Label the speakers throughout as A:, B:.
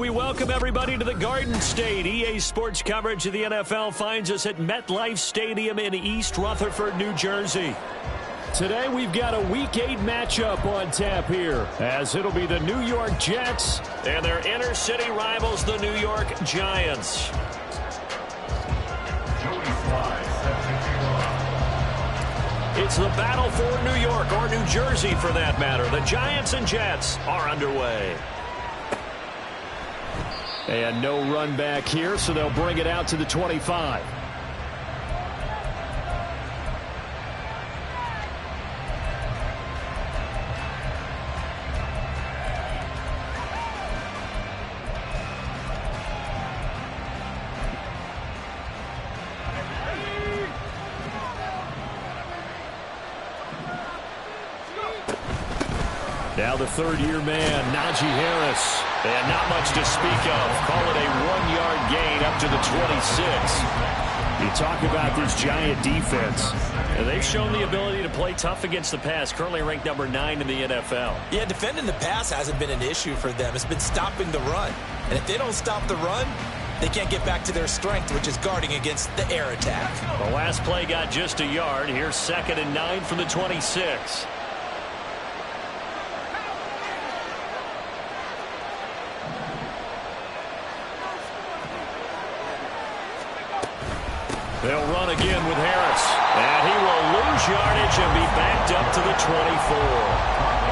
A: We welcome everybody to the Garden State. EA Sports coverage of the NFL finds us at MetLife Stadium in East Rutherford, New Jersey. Today we've got a Week 8 matchup on tap here, as it'll be the New York Jets and their inner-city rivals, the New York Giants. It's the battle for New York, or New Jersey for that matter. The Giants and Jets are underway. And no run back here, so they'll bring it out to the 25. Now the third-year man, Najee Harris. And not much to speak of. Call it a 1-yard gain up to the 26. You talk about this Giant defense. And they've shown the ability to play tough against the pass. Currently ranked number 9 in the NFL.
B: Yeah, defending the pass hasn't been an issue for them. It's been stopping the run. And if they don't stop the run, they can't get back to their strength, which is guarding against the air attack.
A: The last play got just a yard. Here's 2nd and 9 from the 26. They'll run again with Harris. And he will lose yardage and be backed up to the 24.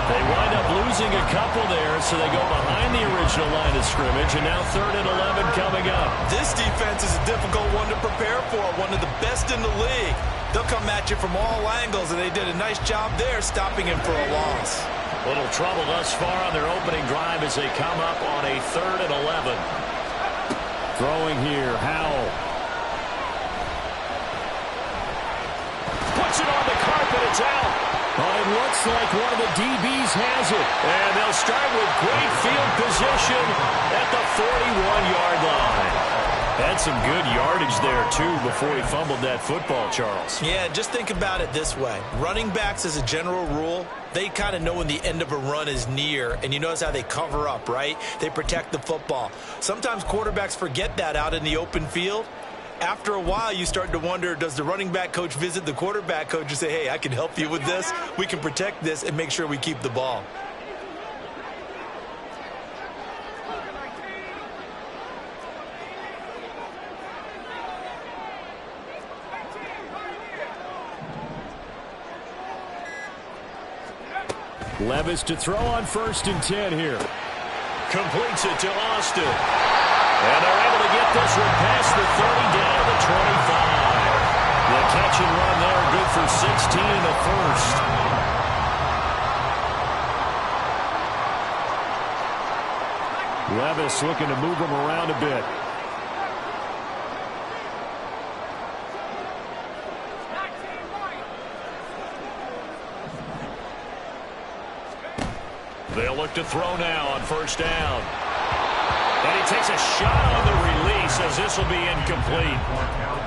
A: They wind up losing a couple there, so they go behind the original line of scrimmage, and now 3rd and 11 coming up.
B: This defense is a difficult one to prepare for, one of the best in the league. They'll come at you from all angles, and they did a nice job there stopping him for a loss.
A: Little trouble thus far on their opening drive as they come up on a 3rd and 11. Throwing here, Howell. Puts it on the carpet, it's out. But it looks like one of the DBs has it. And they'll start with great field position at the 41-yard line. Had some good yardage there, too, before he fumbled that football, Charles.
B: Yeah, just think about it this way. Running backs, as a general rule, they kind of know when the end of a run is near, and you notice how they cover up, right? They protect the football. Sometimes quarterbacks forget that out in the open field. After a while, you start to wonder, does the running back coach visit the quarterback coach and say, hey, I can help you with this. We can protect this and make sure we keep the ball.
A: Levis to throw on 1st and 10 here. Completes it to Austin. And they're able to get this one past the 30 down to the 25. The catch and run there, good for 16 and a first. Levis looking to move him around a bit. They'll look to throw now on 1st down. And he takes a shot on the release as this will be incomplete.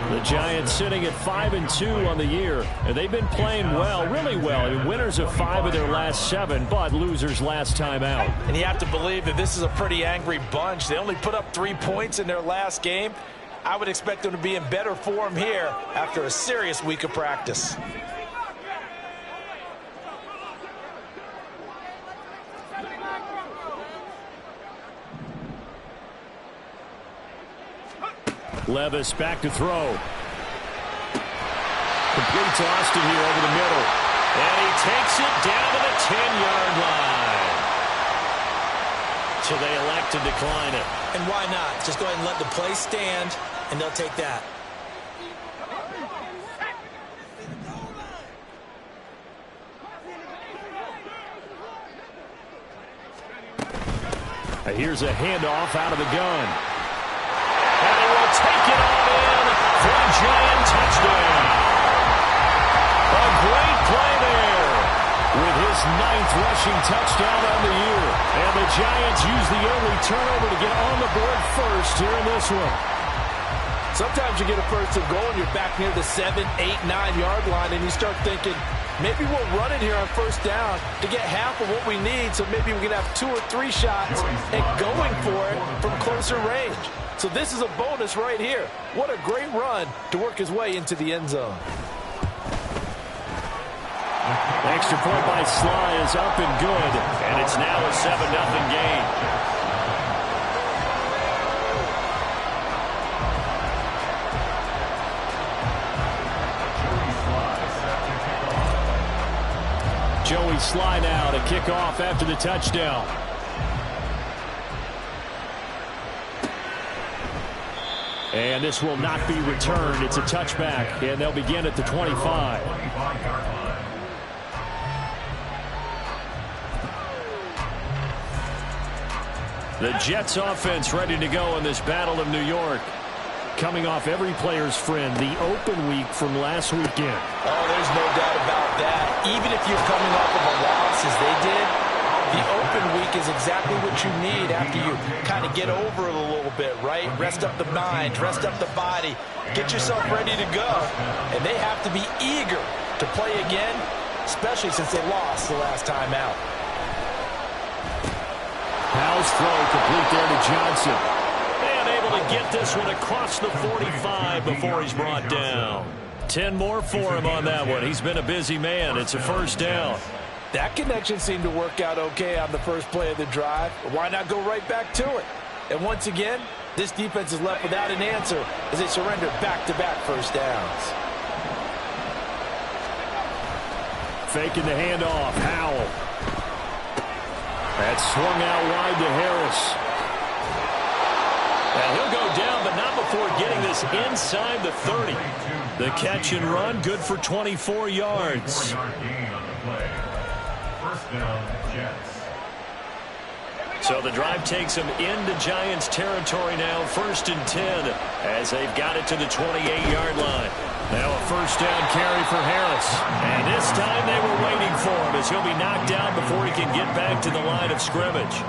A: The Giants sitting at 5-2 on the year. And they've been playing well, really well. I mean, winners of 5 of their last 7, but losers last time out.
B: And you have to believe that this is a pretty angry bunch. They only put up 3 points in their last game. I would expect them to be in better form here after a serious week of practice.
A: Levis back to throw. Completes Austin here over the middle. And he takes it down to the 10-yard line. So they elect to decline it.
B: And why not? Just go ahead and let the play stand, and they'll take that.
A: Here's a handoff out of the gun. And he will take it on in for a Giant touchdown. A great play there with his 9th rushing touchdown on the year. And the Giants use the early turnover to get on the board first here in this one.
B: Sometimes you get a first and goal and you're back near the 7, 8, 9-yard line and you start thinking, Maybe we'll run it here on first down to get half of what we need, so maybe we can have 2 or 3 shots and going for it from closer range. So this is a bonus right here. What a great run to work his way into the end zone.
A: Extra point by Sly is up and good, and it's now a 7-0 game. Joey Sly now to kick off after the touchdown. And this will not be returned. It's a touchback, and they'll begin at the 25. The Jets offense ready to go in this Battle of New York. Coming off every player's friend, the open week from last weekend.
B: Oh, there's no doubt about that. Even if you're coming off of a loss as they did, the open week is exactly what you need after you kind of get over it a little bit, right? Rest up the mind, rest up the body, get yourself ready to go. And they have to be eager to play again, especially since they lost the last time out.
A: Powell's throw complete there to Johnson. And able to get this one across the 45 before he's brought down. 10 more for him on that one. He's been a busy man. It's a first down.
B: That connection seemed to work out okay on the first play of the drive. Why not go right back to it? And once again, this defense is left without an answer as they surrender back-to-back first downs.
A: Faking the handoff. Howell. That swung out wide to Harris. And he'll go down, but not before getting this inside the 30. The catch and run, good for 24 yards. So the drive takes them into Giants territory now, 1st and 10, as they've got it to the 28-yard line. Now a first down carry for Harris. And this time they were waiting for him as he'll be knocked down before he can get back to the line of scrimmage.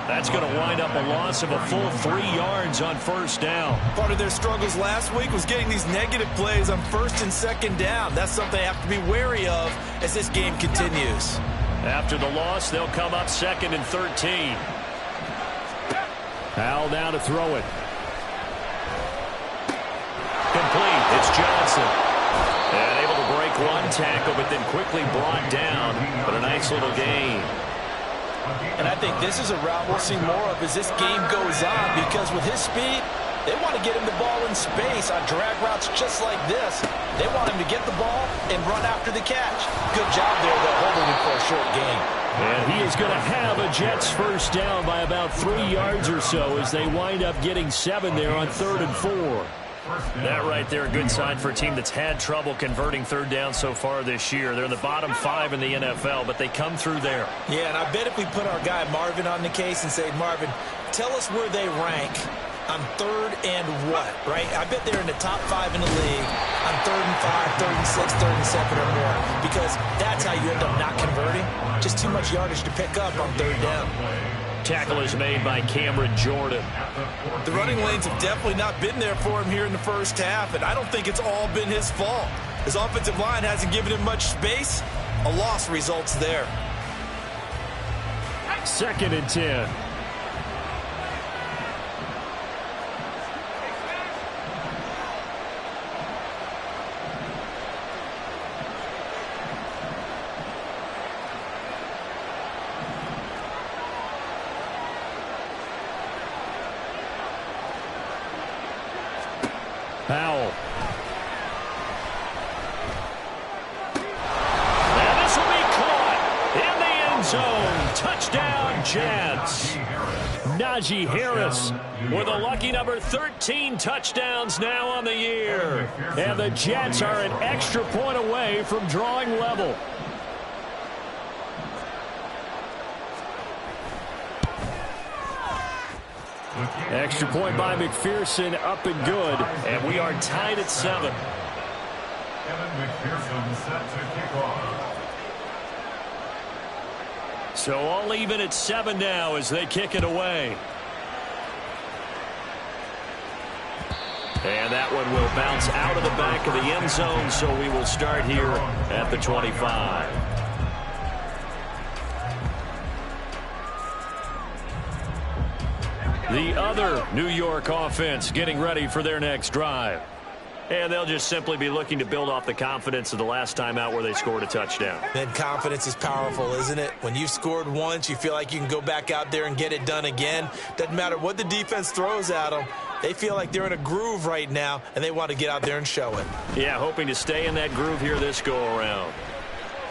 A: That's going to wind up a loss of a full 3 yards on first down.
B: Part of their struggles last week was getting these negative plays on 1st and 2nd down. That's something they have to be wary of as this game continues.
A: After the loss, they'll come up 2nd and 13. Powell now to throw it. Complete. It's Johnson. And able to break one tackle, but then quickly brought down. But a nice little gain.
B: And I think this is a route we'll see more of as this game goes on, because with his speed, they want to get him the ball in space on drag routes just like this. They want him to get the ball and run after the catch. Good job there, though, holding him for a short gain.
A: And he is going to have a Jets first down by about 3 yards or so as they wind up getting 7 there on 3rd and 4. That right there, a good sign for a team that's had trouble converting third down so far this year. They're in the bottom 5 in the NFL, but they come through there.
B: Yeah, and I bet if we put our guy Marvin on the case and say, Marvin, tell us where they rank on 3rd and what, right? I bet they're in the top 5 in the league on 3rd and 5, 3rd and 6, 3rd and 7 or more, because that's how you end up not converting. Just too much yardage to pick up on 3rd down.
A: Tackle is made by Cameron Jordan.
B: The running lanes have definitely not been there for him here in the first half, and I don't think it's all been his fault. His offensive line hasn't given him much space. A loss results there.
A: 2nd and 10. Powell. And this will be caught in the end zone. Touchdown, Jets. Najee Harris with a lucky number 13 touchdowns now on the year. And the Jets are an extra point away from drawing level. Extra point by McPherson, up and good. And we are tied at 7.
C: McPherson set to kick off.
A: So all even at 7 now as they kick it away. And that one will bounce out of the back of the end zone, so we will start here at the 25. The other New York offense getting ready for their next drive. And they'll just simply be looking to build off the confidence of the last time out where they scored a touchdown.
B: Then confidence is powerful, isn't it? When you've scored once, you feel like you can go back out there and get it done again. Doesn't matter what the defense throws at them. They feel like they're in a groove right now, and they want to get out there and show it.
A: Yeah, hoping to stay in that groove here this go-around.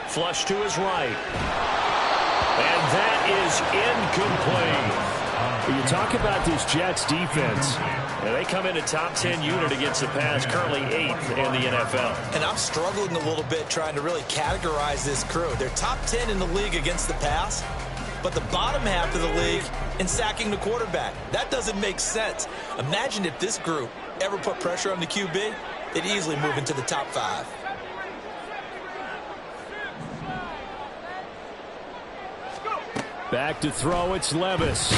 A: Flush to his right. And that is incomplete. You talk about this Jets defense. And they come in a top 10 unit against the pass, currently 8th in the NFL.
B: And I'm struggling a little bit trying to really categorize this crew. They're top 10 in the league against the pass, but the bottom half of the league in sacking the quarterback. That doesn't make sense. Imagine if this group ever put pressure on the QB, they'd easily move into the top 5.
A: Back to throw, it's Levis.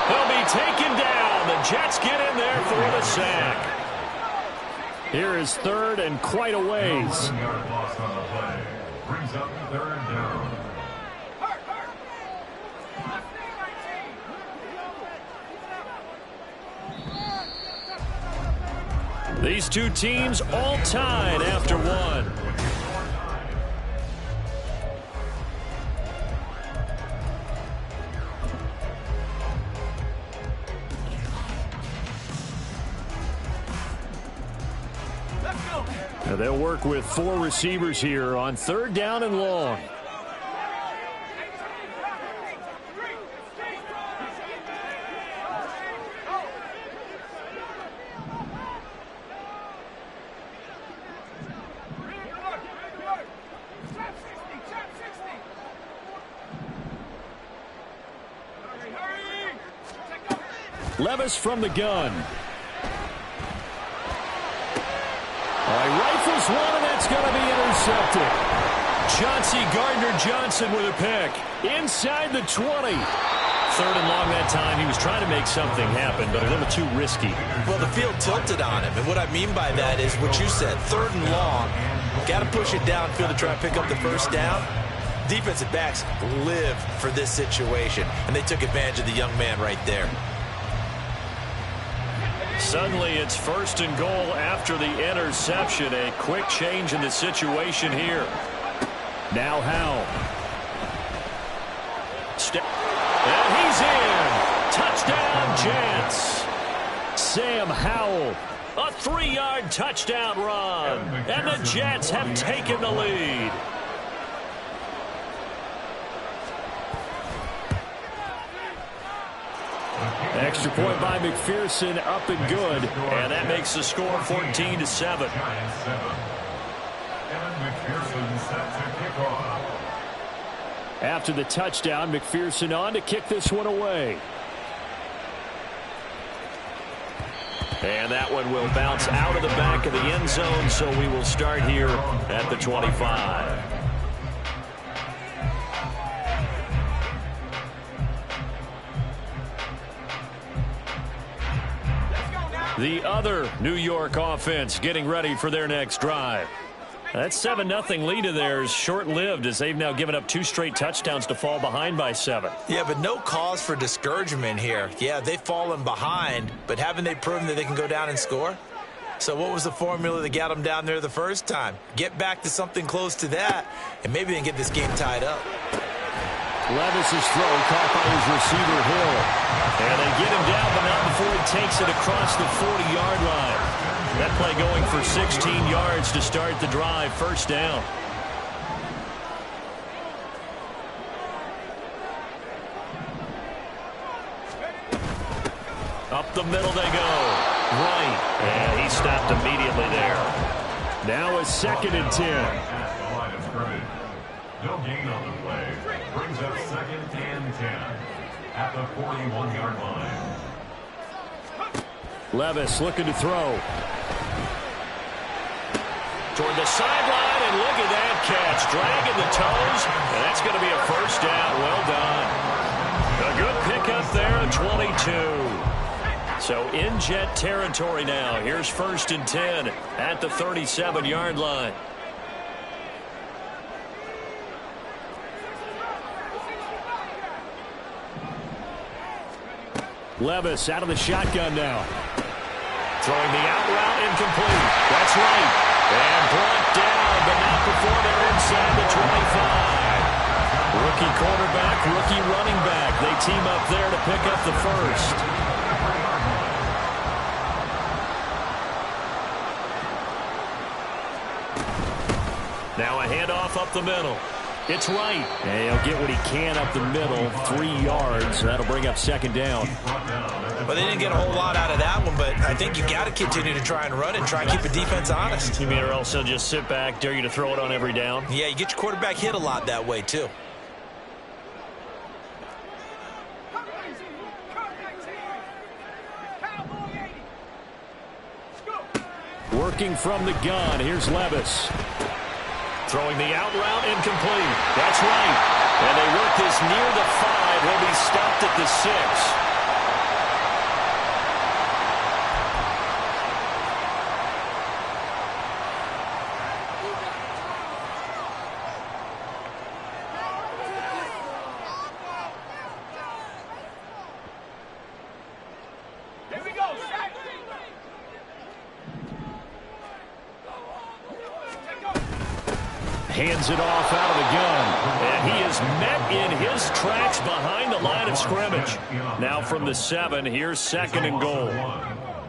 A: He'll be taken down. The Jets get in there for the sack. Here is third and quite a ways.
C: 1-yard loss on the play. Brings up third down.
A: These two teams all tied after one. Now they'll work with 4 receivers here on third down and long. Levis from the gun. Rifles one, and that's going to be intercepted. Chauncey Gardner-Johnson with a pick. Inside the 20. Third and long that time. He was trying to make something happen, but a little too risky.
B: Well, the field tilted on him, and what I mean by that is what you said. Third and long. Got to push it downfield to try and pick up the first down. Defensive backs live for this situation, and they took advantage of the young man right there.
A: Suddenly it's first and goal after the interception. A quick change in the situation here. Now Howell. And he's in. Touchdown Jets. Sam Howell. A 3-yard touchdown run. And the Jets have taken the lead. Extra point by McPherson, up and good, and that makes the score 14-7.
C: Giants 7. Evan McPherson set to kick off.
A: After the touchdown, McPherson on to kick this one away. And that one will bounce out of the back of the end zone, so we will start here at the 25. The other New York offense getting ready for their next drive. That 7-0 lead of theirs short-lived as they've now given up 2 straight touchdowns to fall behind by 7.
B: Yeah, but no cause for discouragement here. Yeah, they've fallen behind, but haven't they proven that they can go down and score? So what was the formula that got them down there the first time? Get back to something close to that, and maybe they can get this game tied up.
A: Levis's throw caught by his receiver Hill. And they get him down, but not before he takes it across the 40-yard line. That play going for 16 yards to start the drive. First down. Up the middle they go. Right. And he stopped immediately there. Now a 2nd and 10.
C: At the line of scrimmage. No gain on the play. Brings up 2nd and 10 at the 41-yard line.
A: Levis looking to throw. Toward the sideline, and look at that catch. Dragging the toes, and that's going to be a first down. Well done. A good pickup there at 22. So in Jet territory now. Here's 1st and 10 at the 37-yard line. Levis out of the shotgun now. Throwing the out route incomplete. That's right. And brought down, but not before they're inside the 25. Rookie quarterback, rookie running back. They team up there to pick up the first. Now a handoff up the middle. It's right. And he'll get what he can up the middle. 3 yards. That'll bring up 2nd down.
B: Well, they didn't get a whole lot out of that one, but I think you got to continue to try and run it and try and keep the defense honest.
A: You mean or else they'll just sit back, dare you to throw it on every down?
B: Yeah, you get your quarterback hit a lot that way, too.
A: Working from the gun. Here's Levis. Throwing the out route incomplete. That's right. And they work this near the 5. He'll be stopped at the 6. Hands it off out of the gun. And he is met in his tracks behind the line of scrimmage. Now from the 7, here's 2nd and goal.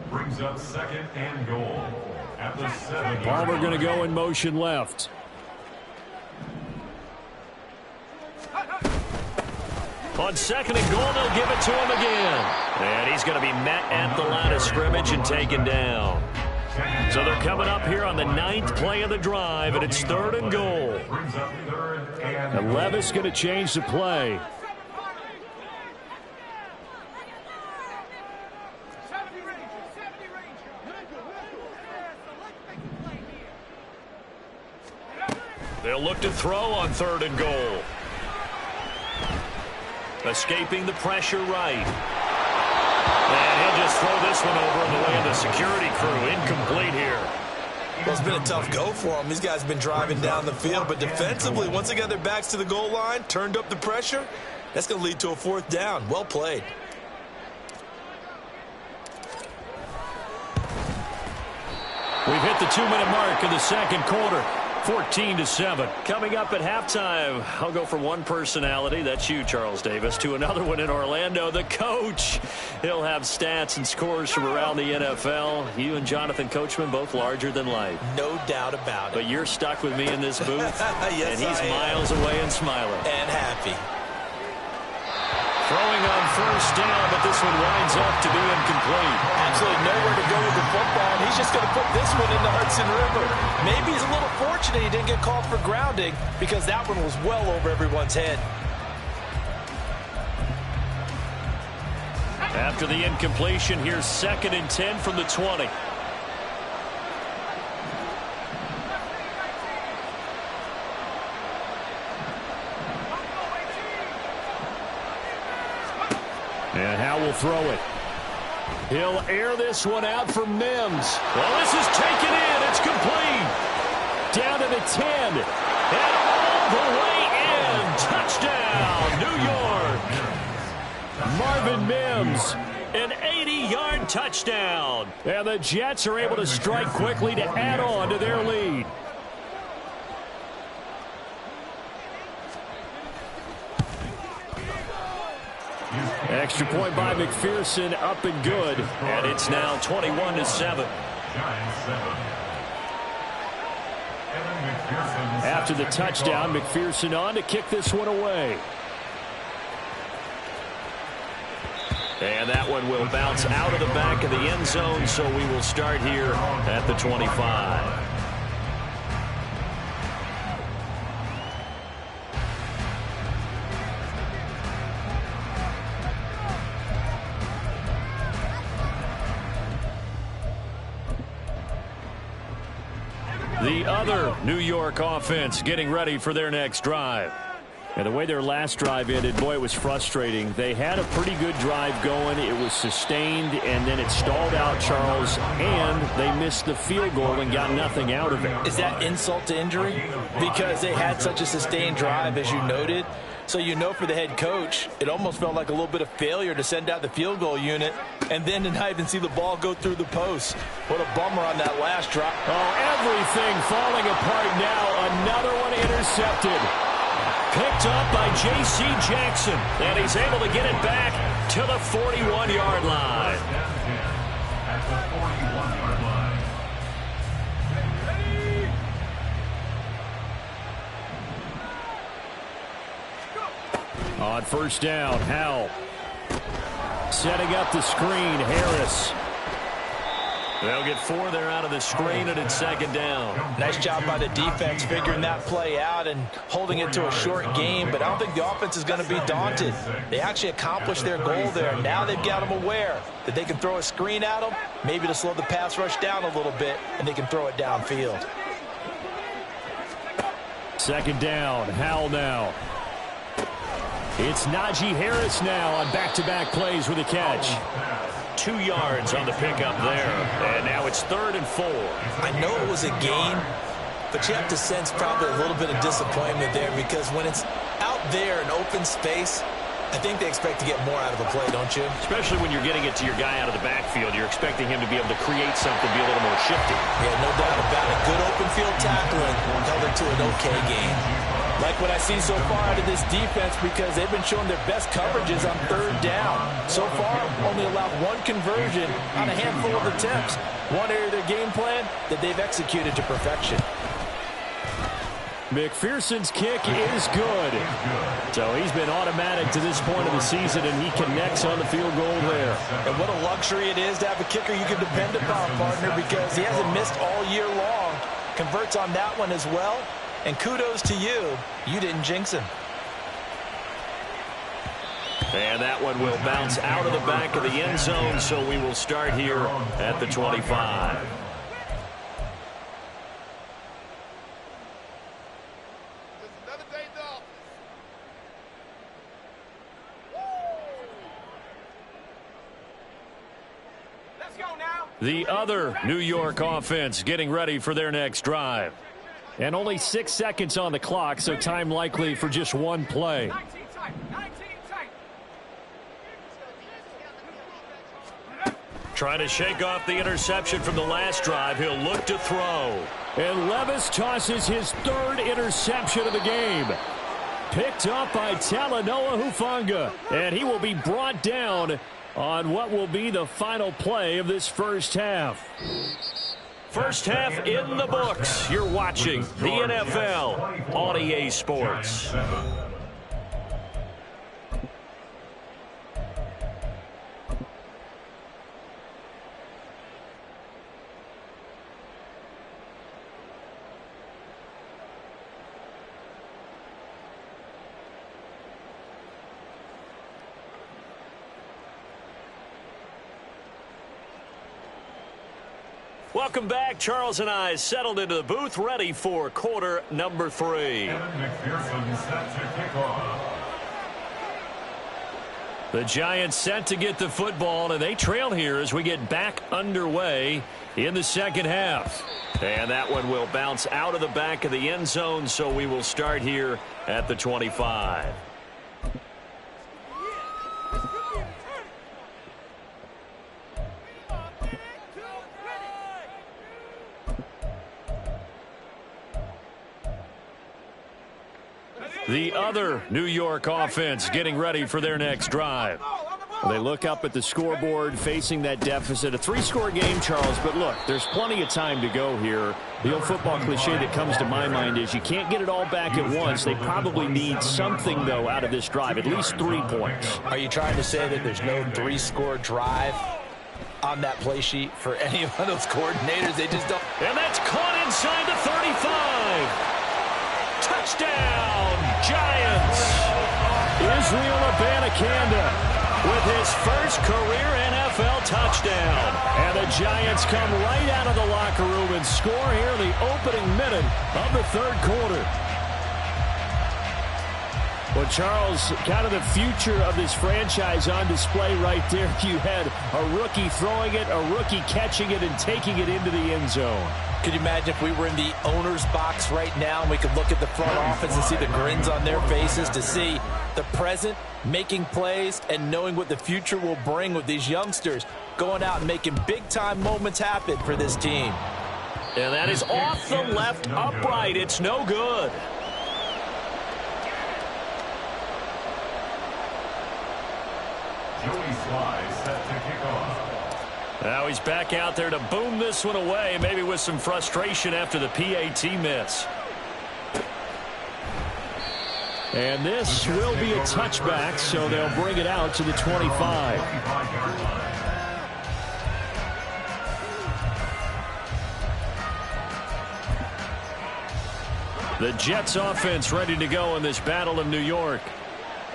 C: Brings up 2nd and goal at the 7.
A: Palmer going to go in motion left. On 2nd and goal, they'll give it to him again. And he's going to be met at the line of scrimmage and taken down. So they're coming up here on the 9th play of the drive, and it's 3rd and goal. And Levis going to change the play. They'll look to throw on 3rd and goal. Escaping the pressure right. And he'll just throw this one over in the way of the security crew. Incomplete here.
B: Well, it's been a tough go for them. These guys have been driving down the field, but defensively, once they got their backs to the goal line, turned up the pressure, that's going to lead to a 4th down. Well played.
A: We've hit the 2-minute mark in the 2nd quarter. 14-7. Coming up at halftime, I'll go from one personality, that's you, Charles Davis, to another one in Orlando, the coach. He'll have stats and scores from around the NFL. You and Jonathan Coachman, both larger than life.
B: No doubt about it.
A: But you're stuck with me in this booth,
B: yes,
A: and he's miles away and smiling.
B: And happy.
A: Throwing on 1st down, but this one winds up to be incomplete.
B: Absolutely nowhere to go with the football, and he's just going to put this one in the Hudson River. Maybe he's a little fortunate he didn't get called for grounding because that one was well over everyone's head.
A: After the incompletion, here's 2nd and 10 from the 20. And Howe will throw it. He'll air this one out for Mims. Well, this is taken in. It's complete. Down to the 10. And all the way in. Touchdown, New York. Marvin Mims, an 80-yard touchdown. And the Jets are able to strike quickly to add on to their lead. Extra point by McPherson, up and good. And it's now 21-7. After the touchdown, McPherson on to kick this one away. And that one will bounce out of the back of the end zone, so we will start here at the 25. The other New York offense getting ready for their next drive. And the way their last drive ended, boy, it was frustrating. They had a pretty good drive going. It was sustained, and then it stalled out, Charles, and they missed the field goal and got nothing out of it.
B: Is that insult to injury? Because they had such a sustained drive, as you noted. So you know for the head coach, it almost felt like a little bit of failure to send out the field goal unit and then to not even see the ball go through the post. What a bummer on that last drive.
A: Oh, everything falling apart now. Another one intercepted. Picked up by J.C. Jackson, and he's able to get it back to the 41-yard line.
C: At the 41-yard line.
A: On first down, Howell setting up the screen. Harris. They'll get 4 there out of the screen, and it's second down.
B: Nice job by the defense figuring that play out and holding it to a short game, but I don't think the offense is going to be daunted. They actually accomplished their goal there. Now they've got them aware that they can throw a screen at them, maybe to slow the pass rush down a little bit, and they can throw it downfield.
A: Second down, Howell now. It's Najee Harris now on back-to-back plays with a catch. 2 yards on the pickup there. And now it's 3rd and 4.
B: I know it was a gain, but you have to sense probably a little bit of disappointment there because when it's out there in open space, I think they expect to get more out of a play, don't you?
A: Especially when you're getting it to your guy out of the backfield. You're expecting him to be able to create something, be a little more shifty.
B: Yeah, no doubt about it. Good open field tackling held it to an okay game. Like what I see so far out of this defense because they've been showing their best coverages on 3rd down. So far, only allowed 1 conversion on a handful of attempts. One area of their game plan that they've executed to perfection.
A: McPherson's kick is good. So he's been automatic to this point of the season, and he connects on the field goal there.
B: And what a luxury it is to have a kicker you can depend upon, partner, because he hasn't missed all year long. Converts on that one as well. And kudos to you. You didn't jinx him.
A: And that one will bounce out of the back of the end zone, so we will start here at the 25. The other New York offense getting ready for their next drive. And only 6 seconds on the clock, so time likely for just one play. Trying to shake off the interception from the last drive. He'll look to throw. And Levis tosses his 3rd interception of the game. Picked up by Talanoa Hufanga. And he will be brought down on what will be the final play of this first half. First half in the books. You're watching the NFL on EA Sports. Welcome back. Charles and I settled into the booth, ready for quarter number 3.
C: McPherson set to kick off.
A: The Giants set to get the football, and they trail here as we get back underway in the second half. And that one will bounce out of the back of the end zone, so we will start here at the 25. The other New York offense getting ready for their next drive. They look up at the scoreboard facing that deficit. A 3-score game, Charles, but look, there's plenty of time to go here. The old football cliche that comes to my mind is you can't get it all back at once. They probably need something, though, out of this drive, at least 3 points.
B: Are you trying to say that there's no 3-score drive on that play sheet for any of those coordinators? They just don't.
A: And that's caught inside the 35. Touchdown, Giants. Israel Abanikanda with his first career NFL touchdown. And the Giants come right out of the locker room and score here in the opening minute of the 3rd quarter. Well, Charles, kind of the future of this franchise on display right there. You had a rookie throwing it, a rookie catching it, and taking it into the end zone.
B: Could you imagine if we were in the owner's box right now and we could look at the front office and see the grins on their faces, to see the present making plays and knowing what the future will bring with these youngsters going out and making big-time moments happen for this team.
A: And that is off the left upright. It's no good.
C: Joey Sly set to kick off.
A: Now he's back out there to boom this one away, maybe with some frustration after the PAT miss. And this will be a touchback, so they'll bring it out to the 25. The Jets offense ready to go in this battle of New York.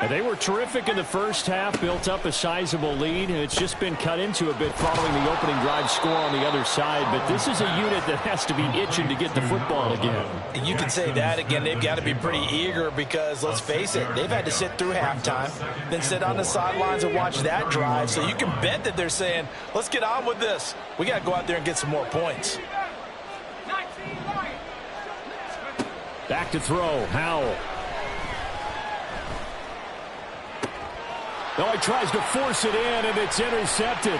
A: And they were terrific in the first half, built up a sizable lead, and it's just been cut into a bit following the opening drive score on the other side. But this is a unit that has to be itching to get the football again.
B: You can say that again. They've got to be pretty eager because, let's face it, they've had to sit through halftime, then sit on the sidelines and watch that drive. So you can bet that they're saying, let's get on with this. We got to go out there and get some more points.
A: Back to throw, Howell. No, he tries to force it in, and it's intercepted.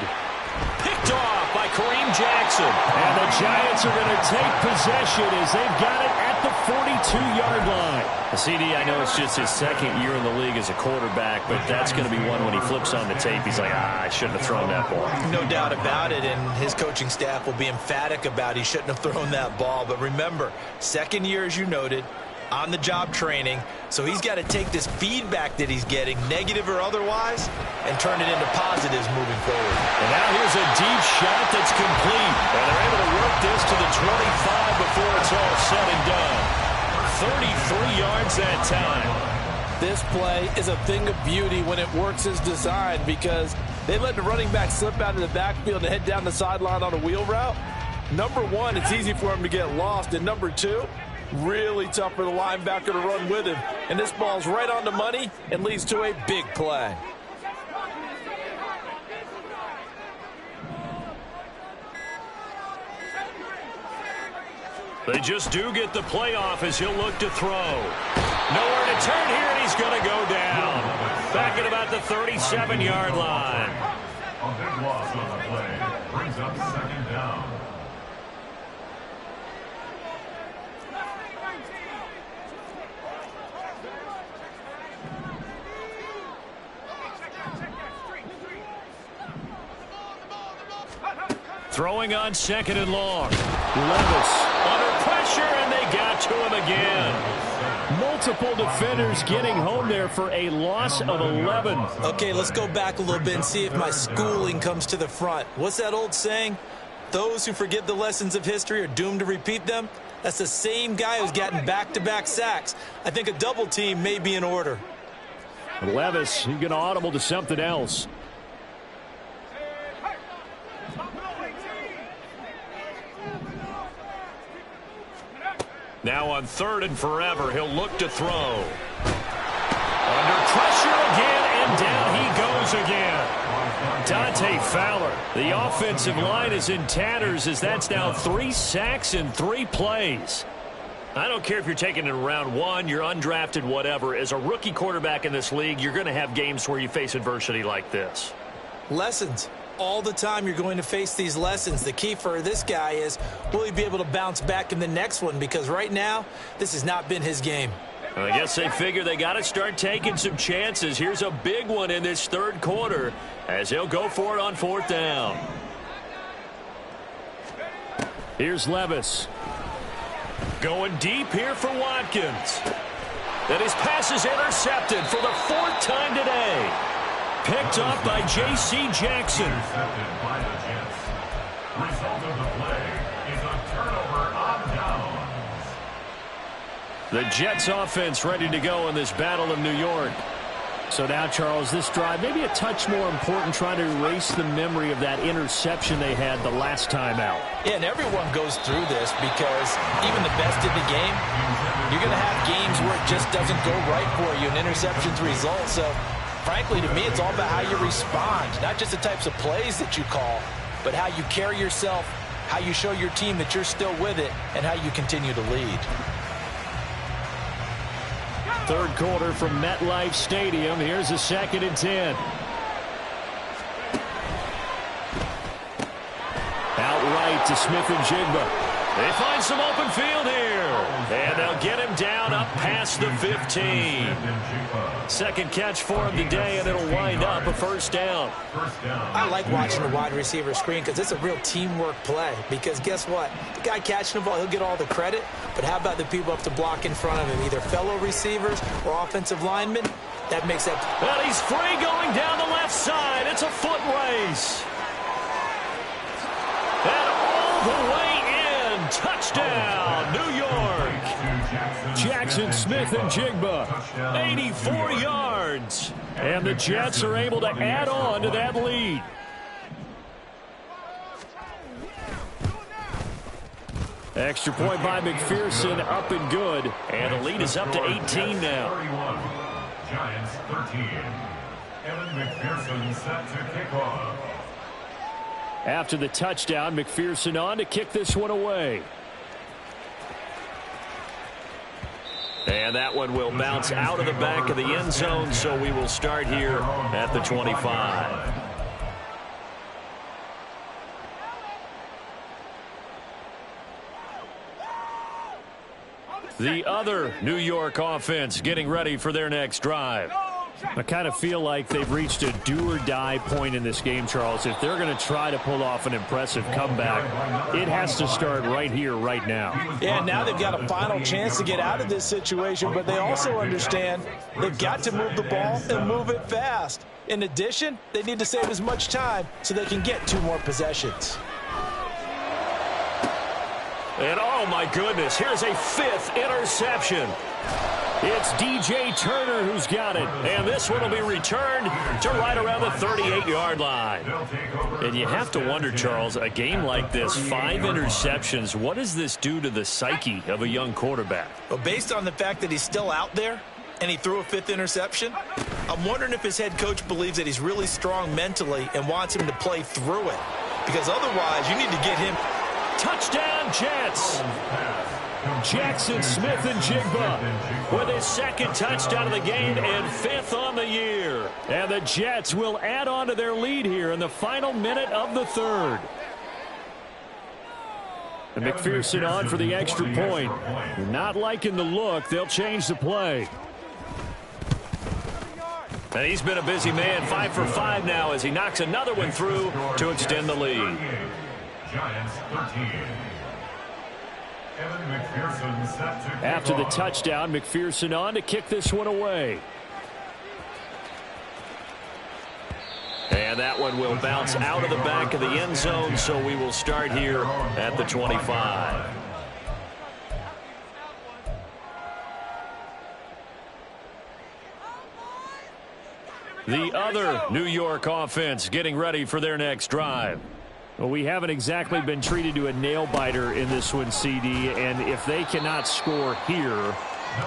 A: Picked off by Kareem Jackson. And the Giants are going to take possession as they've got it at the 42-yard line. CD, I know it's just his second year in the league as a quarterback, but that's going to be one when he flips on the tape. He's like, I shouldn't have thrown that ball.
B: No doubt about it, and his coaching staff will be emphatic about he shouldn't have thrown that ball. But remember, second year, as you noted, on-the-job training, so he's got to take this feedback that he's getting, negative or otherwise, and turn it into positives moving forward.
A: And now here's a deep shot that's complete. And they're able to work this to the 25 before it's all said and done. 33 yards that time.
B: This play is a thing of beauty when it works as designed, because they let the running back slip out of the backfield and head down the sideline on a wheel route. Number one, it's easy for him to get lost, and number two, really tough for the linebacker to run with him. And this ball's right on the money and leads to a big play.
A: They just do get the playoff as he'll look to throw. Nowhere to turn here, and he's going to go down. Back at about the 37-yard line.
C: A big loss on the play. Brings up second down.
A: Throwing on second and long. Levis under pressure, and they got to him again. Multiple defenders getting home there for a loss of 11.
B: Okay, let's go back a little bit and see if my schooling comes to the front. What's that old saying? Those who forget the lessons of history are doomed to repeat them. That's the same guy who's gotten back-to-back sacks. I think a double team may be in order.
A: Levis, he's going to audible to something else. Now on third and forever, he'll look to throw. Under pressure again, and down he goes again. Dante Fowler. The offensive line is in tatters as that's now 3 sacks in 3 plays. I don't care if you're taking it in round 1, you're undrafted, whatever. As a rookie quarterback in this league, you're going to have games where you face adversity like this.
B: Lessons. All the time you're going to face these lessons. The key for this guy is, will he be able to bounce back in the next one? Because right now, this has not been his game.
A: I guess they figure they got to start taking some chances. Here's a big one in this third quarter as he'll go for it on 4th down. Here's Levis. Going deep here for Watkins. And his pass is intercepted for the 4th time today. Picked up by Jayy Jackson.
C: Intercepted by the Jets. Result of the play is a turnover on downs.
A: The Jets offense ready to go in this battle of New York. So now, Charles, this drive maybe a touch more important, trying to erase the memory of that interception they had the last time out.
B: Yeah, and everyone goes through this because even the best in the game, you're going to have games where it just doesn't go right for you, and interceptions result. So, frankly, to me, it's all about how you respond, not just the types of plays that you call, but how you carry yourself, how you show your team that you're still with it, and how you continue to lead.
A: Third quarter from MetLife Stadium. Here's a 2nd and 10. Outright to Smith and Jigba. They find some open field here. And they'll get him down up past the 15. Second catch for him today, and it'll wind up a first down.
B: I like watching the wide receiver screen because it's a real teamwork play. Because guess what? The guy catching the ball, he'll get all the credit. But how about the people up to block in front of him, either fellow receivers or offensive linemen? That makes that.
A: Well, he's free going down the left side. It's a foot race. And all the way in. Touchdown, New York. Jackson Smith and Jigba, 84 yards. And the Jets are able to add on to that lead. Extra point by McPherson, up and good. And the lead is up to 18 now.
C: Giants 13. Evan McPherson set to kick off.
A: After the touchdown, McPherson on to kick this one away. And that one will bounce out of the back of the end zone, so we will start here at the 25. The other New York offense getting ready for their next drive. I kind of feel like they've reached a do-or-die point in this game, Charles. If they're going to try to pull off an impressive comeback, it has to start right here, right now.
B: Yeah, now they've got a final chance to get out of this situation, but they also understand they've got to move the ball and move it fast. In addition, they need to save as much time so they can get 2 more possessions.
A: And, oh, my goodness, here's a 5th interception. It's DJ Turner who's got it. And this one will be returned to right around the 38-yard line. And you have to wonder, Charles, a game like this, 5 interceptions, what does this do to the psyche of a young quarterback?
B: Well, based on the fact that he's still out there and he threw a 5th interception, I'm wondering if his head coach believes that he's really strong mentally and wants him to play through it. Because otherwise, you need to get him.
A: Touchdown, Jets. Jackson Smith and Jigba with his 2nd touchdown of the game and 5th on the year. And the Jets will add on to their lead here in the final minute of the 3rd. And McPherson on for the extra point. Not liking the look. They'll change the play. And he's been a busy man, 5 for 5 now as he knocks another one through to extend the lead.
C: Giants 13. Evan McPherson set to kick
A: After the
C: off.
A: touchdown, McPherson on to kick this one away. And that one will bounce out of the back of the end zone, so we will start here at the 25. The other New York offense getting ready for their next drive. Well, we haven't exactly been treated to a nail-biter in this one, CD, and if they cannot score here,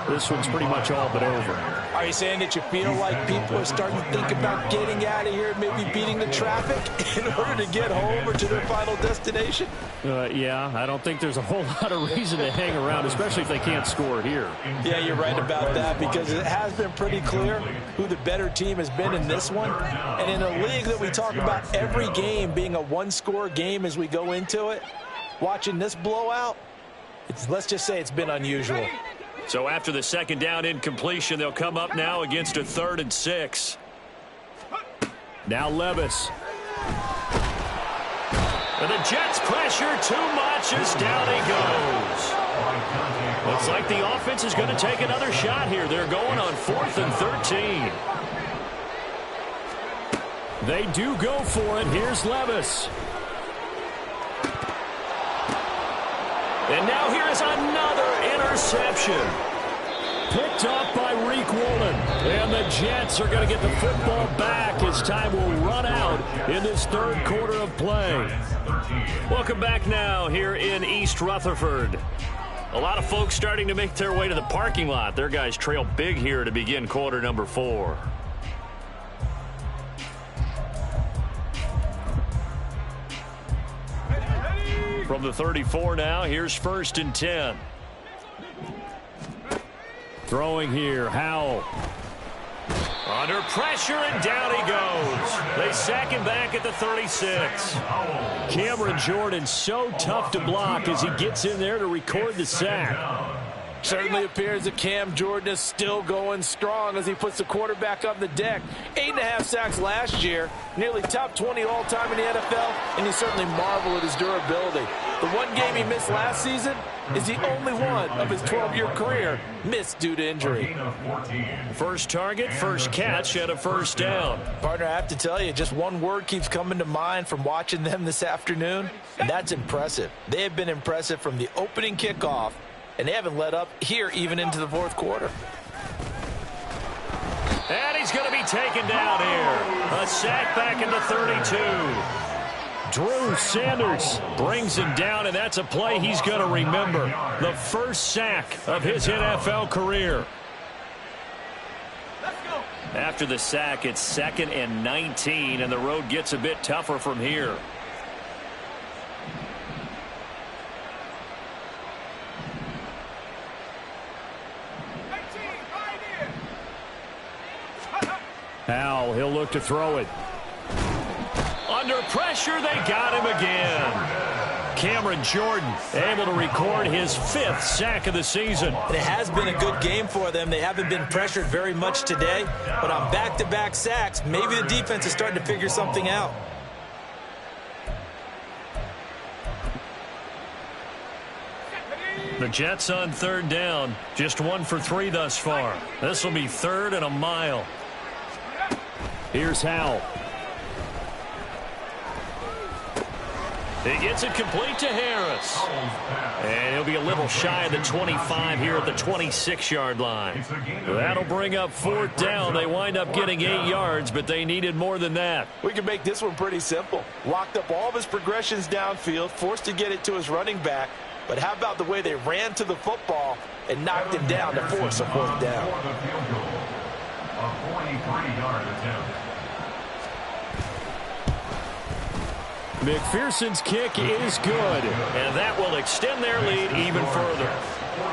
A: this one's pretty much all but over.
B: Are you saying that you feel like people are starting to think about getting out of here and maybe beating the traffic in order to get home or to their final destination?
A: Yeah, I don't think there's a whole lot of reason to hang around, especially if they can't score here.
B: Yeah, you're right about that because it has been pretty clear who the better team has been in this one. And in a league that we talk about every game being a one-score game as we go into it, watching this blowout, let's just say it's been unusual.
A: So after the 2nd down incompletion, they'll come up now against a 3rd and 6. Now Levis. And the Jets pressure too much as down he goes. Looks like the offense is going to take another shot here. They're going on 4th and 13. They do go for it. Here's Levis. And now here is another interception. Picked up by Reek Woolen. And the Jets are going to get the football back as time will run out in this third quarter of play. Welcome back now here in East Rutherford. A lot of folks starting to make their way to the parking lot. Their guys trail big here to begin quarter number 4. From the 34 now, here's 1st and 10. Throwing here, Howell. Under pressure, and down he goes. They sack him back at the 36. Cameron Jordan so tough to block as he gets in there to record the sack.
B: Certainly appears that Cam Jordan is still going strong as he puts the quarterback on the deck. 8.5 sacks last year, nearly top 20 all-time in the NFL, and you certainly marvel at his durability. The one game he missed last season is the only one of his 12-year career missed due to injury.
A: First target, first catch, and a first down.
B: Partner, I have to tell you, just one word keeps coming to mind from watching them this afternoon, and that's impressive. They have been impressive from the opening kickoff, and they haven't let up here even into the fourth quarter.
A: And he's going to be taken down here. A sack back in the 32. Drew Sanders brings him down, and that's a play he's going to remember. The first sack of his NFL career. After the sack, it's 2nd and 19, and the road gets a bit tougher from here. Howell, he'll look to throw it. Under pressure, they got him again. Cameron Jordan able to record his 5th sack of the season.
B: It has been a good game for them. They haven't been pressured very much today, but on back-to-back sacks, maybe the defense is starting to figure something out.
A: The Jets on 3rd down, just 1 for 3 thus far. This will be 3rd and a mile. Here's Howell. He gets it complete to Harris. And he'll be a little shy of the 25 here at the 26-yard line. That'll bring up 4th down. They wind up getting 8 yards, but they needed more than that.
B: We can make this one pretty simple. Locked up all of his progressions downfield, forced to get it to his running back. But how about the way they ran to the football and knocked him down to force a 4th down?
C: A 43-yard attempt.
A: McPherson's kick is good, and that will extend their lead even further.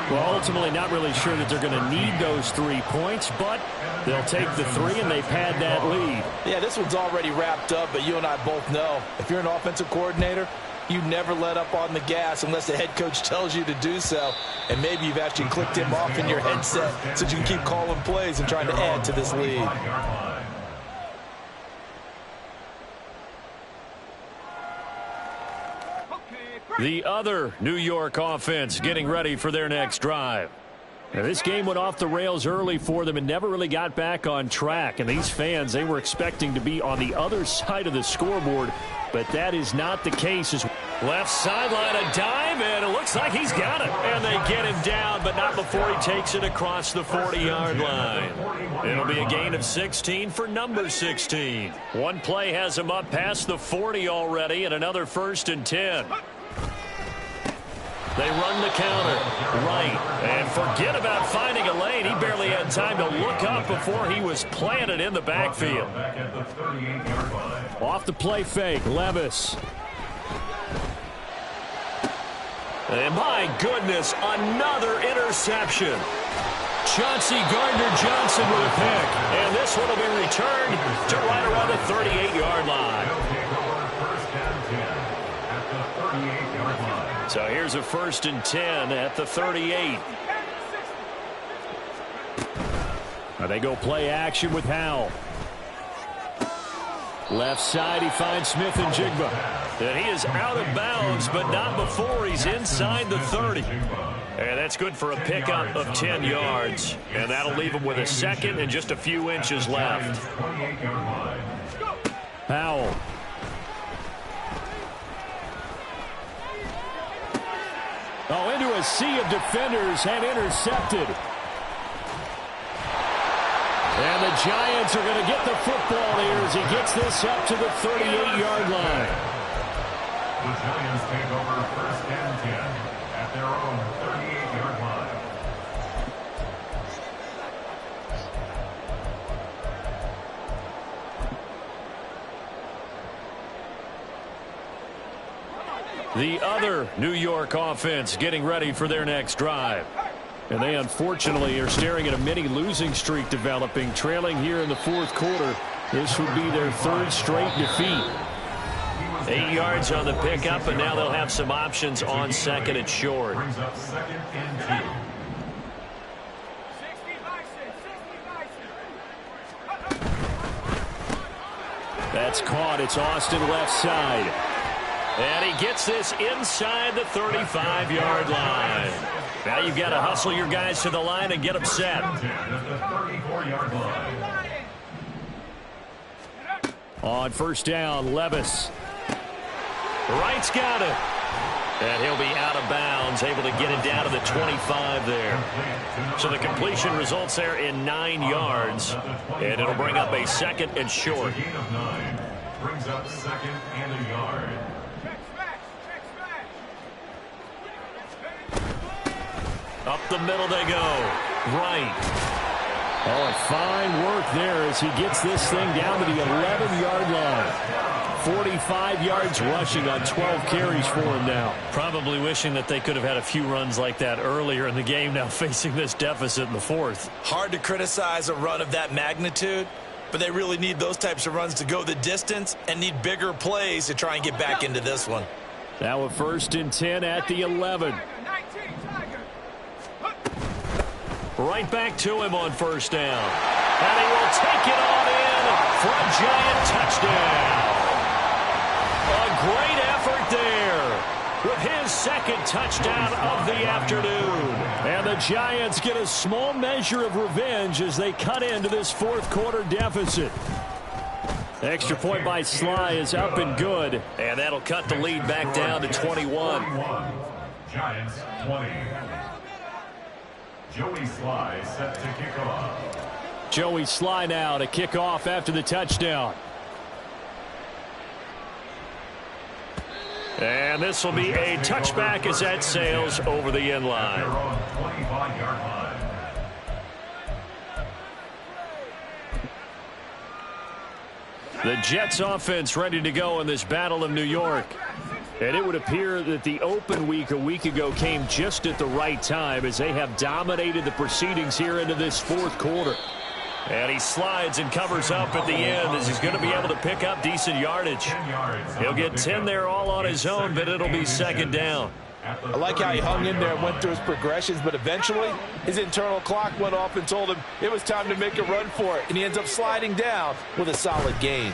A: Well, ultimately not really sure that they're going to need those 3 points, but they'll take the 3 and they pad that lead.
B: Yeah, this one's already wrapped up, but you and I both know if you're an offensive coordinator, you never let up on the gas unless the head coach tells you to do so. And maybe you've actually clicked him off in your headset so that you can keep calling plays and trying to add to this lead.
A: The other New York offense getting ready for their next drive. Now, this game went off the rails early for them and never really got back on track. And these fans, they were expecting to be on the other side of the scoreboard, but that is not the case. As left sideline, a dive, and it looks like he's got it. And they get him down, but not before he takes it across the 40-yard line. It'll be a gain of 16 for number 16. One play has him up past the 40 already, and another 1st and 10. They run the counter right, and forget about finding a lane. He barely had time to look up before he was planted in the backfield. Off the play fake, Levis. And my goodness, another interception. Chauncey Gardner-Johnson with a pick, and this one will be returned to right around the 38-yard line. So here's a 1st and 10 at the 38. Now they go play action with Howell. Left side, he finds Smith and Jigba. And he is out of bounds, but not before he's inside the 30. And that's good for a pickup of 10 yards. And that'll leave him with a 2nd and just a few inches left. Howell. Oh, into a sea of defenders and intercepted. And the Giants are going to get the football here as he gets this up to the 38-yard line.
C: The Giants take over first and 10 at their own 38-yard line.
A: The other New York offense getting ready for their next drive. And they unfortunately are staring at a mini losing streak developing, trailing here in the fourth quarter. This would be their third straight defeat.
D: 8 yards on the pickup, and now they'll have some options on second and short.
C: Brings up second and 2.
A: That's caught. It's Austin left side.
D: And he gets this inside the 35-yard line. Now you've got to hustle your guys to the line and get them set.
A: On first down, Levis.
D: Wright's got it. And he'll be out of bounds, able to get it down to the 25 there. So the completion results there in 9 yards. And it'll bring up a second and short.
C: Gain of 9. Brings up second and a yard.
D: Up the middle they go. Wright.
A: Oh, and fine work there as he gets this thing down to the 11-yard line. 45 yards rushing on 12 carries for him now.
D: Probably wishing that they could have had a few runs like that earlier in the game, now facing this deficit in the fourth.
B: Hard to criticize a run of that magnitude, but they really need those types of runs to go the distance and need bigger plays to try and get back into this one.
A: Now a first and 10 at the 11.
D: Right back to him on first down. And he will take it on in for a Giant touchdown. A great effort there with his second touchdown of the afternoon.
A: And the Giants get a small measure of revenge as they cut into this fourth quarter deficit. Extra point by Sly is up and good.
D: And that'll cut the lead back down to 21.
C: Giants 20. Joey Sly set to kick off.
A: Joey Sly now to kick off after the touchdown.
D: And this will be a touchback as that sails over the end line.
C: 25-yard line.
A: The Jets offense ready to go in this Battle of New York. And it would appear that the open week a week ago came just at the right time as they have dominated the proceedings here into this fourth quarter.
D: And he slides and covers up at the end as he's going to be able to pick up decent yardage. He'll get 10 there all on his own, but it'll be second down.
B: I like how he hung in there and went through his progressions, but eventually his internal clock went off and told him it was time to make a run for it, and he ends up sliding down with a solid gain.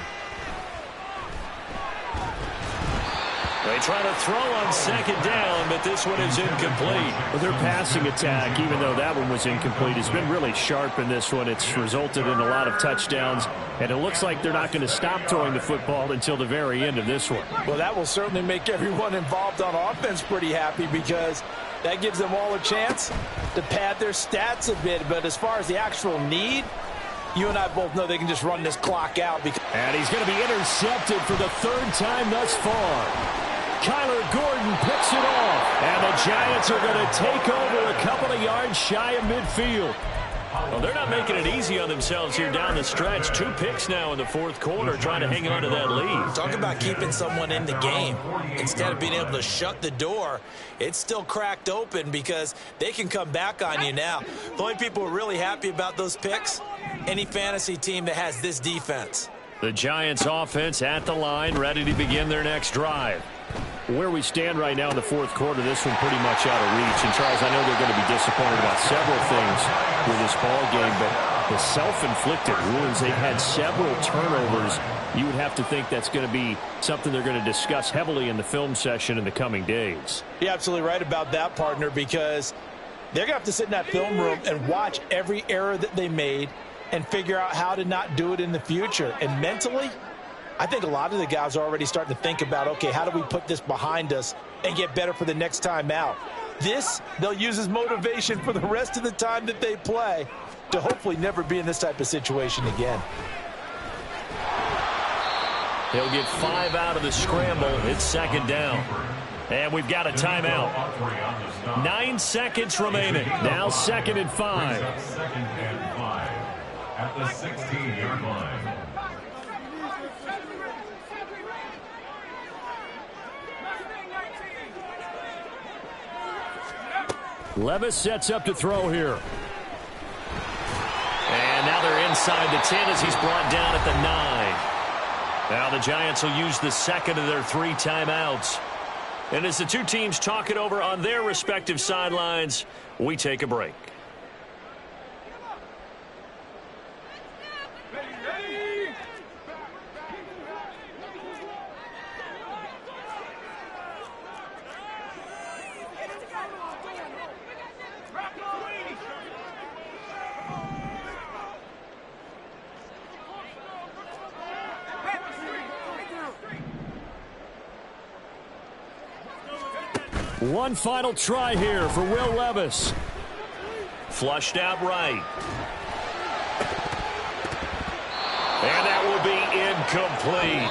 D: They try to throw on second down, but this one is incomplete.
A: Well, their passing attack, even though that one was incomplete, has been really sharp in this one. It's resulted in a lot of touchdowns, and it looks like they're not going to stop throwing the football until the very end of this one.
B: Well, that will certainly make everyone involved on offense pretty happy because that gives them all a chance to pad their stats a bit. But as far as the actual need, you and I both know they can just run this clock out.
A: And he's going to be intercepted for the third time thus far. Kyler Gordon picks it off, and the Giants are going to take over a couple of yards shy of midfield.
D: Well, they're not making it easy on themselves here down the stretch. 2 picks now in the fourth quarter trying to hang on to that lead.
B: Talk about keeping someone in the game. Instead of being able to shut the door, it's still cracked open because they can come back on you now. The only people who are really happy about those picks, any fantasy team that has this defense.
A: The Giants offense at the line, ready to begin their next drive. Where we stand right now in the fourth quarter, this one pretty much out of reach. And, Charles, I know they're going to be disappointed about several things with this ball game, but the self-inflicted wounds, they've had several turnovers. You would have to think that's going to be something they're going to discuss heavily in the film session in the coming days.
B: You're absolutely right about that, partner, because they're going to have to sit in that film room and watch every error that they made and figure out how to not do it in the future. And mentally, I think a lot of the guys are already starting to think about, okay, how do we put this behind us and get better for the next time out? This, they'll use as motivation for the rest of the time that they play. to hopefully never be in this type of situation again.
D: He'll get 5 out of the scramble. It's second down. And we've got a timeout. 9 seconds remaining. Now 2nd and 5.
C: 2nd and 5 at the 16-yard line.
D: Levis sets up to throw here. And now they're inside the 10 as he's brought down at the 9. Now the Giants will use the second of their 3 timeouts. And as the two teams talk it over on their respective sidelines, we take a break. One final try here for Will Levis. Flushed out right. And that will be incomplete.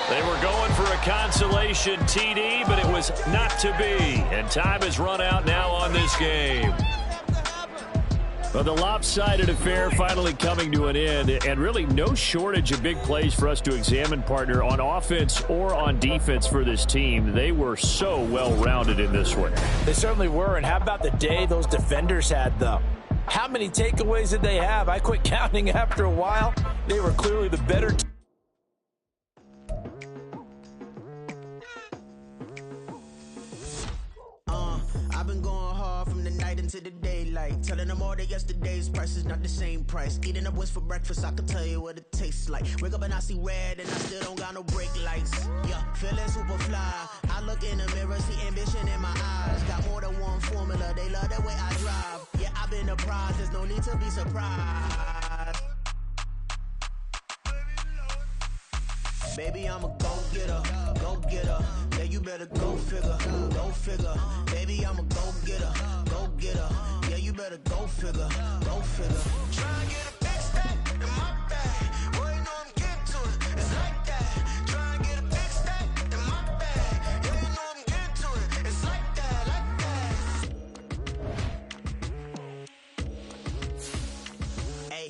D: They were going for a consolation TD, but it was not to be. And time has run out now on this game. But the lopsided affair finally coming to an end, and really no shortage of big plays for us to examine, partner, on offense or on defense for this team. They were so well-rounded in this one.
B: They certainly were, and how about the day those defenders had, though? How many takeaways did they have? I quit counting after a while. They were clearly the better team.
E: I've been going hard from the night into the daylight, telling them all that yesterday's price is not the same price. Eating up what's for breakfast, I can tell you what it tastes like. Wake up and I see red and I still don't got no brake lights. Yeah, feeling super fly. I look in the mirror, see ambition in my eyes. Got more than one formula, they love the way I drive. Yeah, I've been a prize, there's no need to be surprised. Baby, I'm a go-getter, go-getter. Yeah, you better go figure, go figure. Baby, I'm a go-getter, go-getter. Yeah, you better go figure, go figure. Try and get a big stack in my bag. Boy, you know I'm getting to it, it's like that. Try and get a big stack in my bag. Yeah, you know I'm getting to it, it's like that, like that. Hey,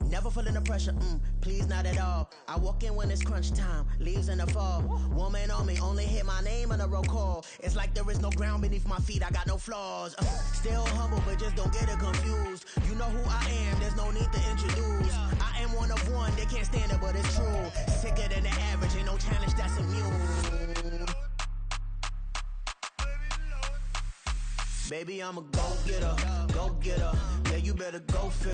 E: never feeling the pressure, please not at all. I walk in when it's crunch time, leaves in the fall. Woman on me, only hit my name on a roll call. It's like there is no ground beneath my feet, I got no flaws. Still humble, but just don't get it confused. You know who I am, there's no need to introduce. I am one of one, they can't stand it, but it's true. Sicker than the average, ain't no challenge that's immune. Baby, I'm a go-getter, go-getter. Yeah, you better go fit.